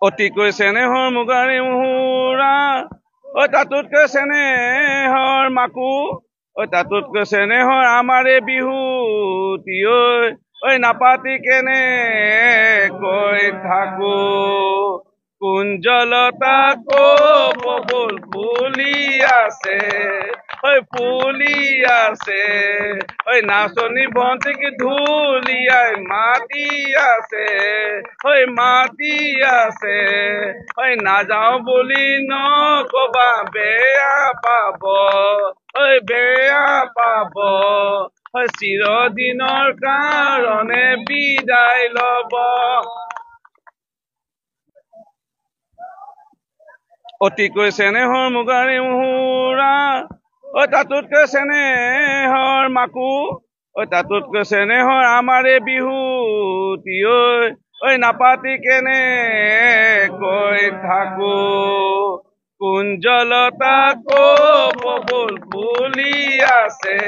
অতিকৈ চেনেহৰ মুগাৰে মুহুৰা তাতোতকৈ চেনেহৰ মাকো তাতোতকৈ চেনেহৰ আমাৰে বিহুতি নাপাতি কেনেকৈ থাকো কুঞ্জলতা কপল ফুলি আছে ফুলি আছে নাচনী ভণ্টিক ঢুলিয়াই মাতি আছে মাতি আছে নাযাওঁ বুলি নকবা বেয়া পাব বেয়া পাব চিৰদিনৰ কাৰণে বিদায় লব অতিকৈ চেনেহৰ মুগাৰে মুহুৰা তাতোতকৈ চেনেহৰ মাকো তাতোতকৈ চেনেহৰ আমাৰে বিহুতি নাপাতি কেনেকৈ থাকো কুঞ্জলতা কপল ফুলি আছে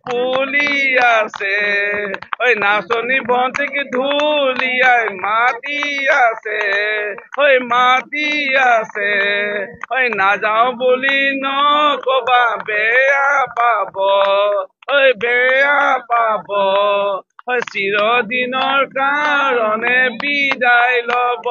ফুলি আছে নাচনী ভণ্টিক ঢুলিয়াই মাতি আছে মাতি আছে নাযাওঁ বুলি নকবা বেয়া পাব বেয়া পাব চিৰদিনৰ কাৰণে বিদায় লব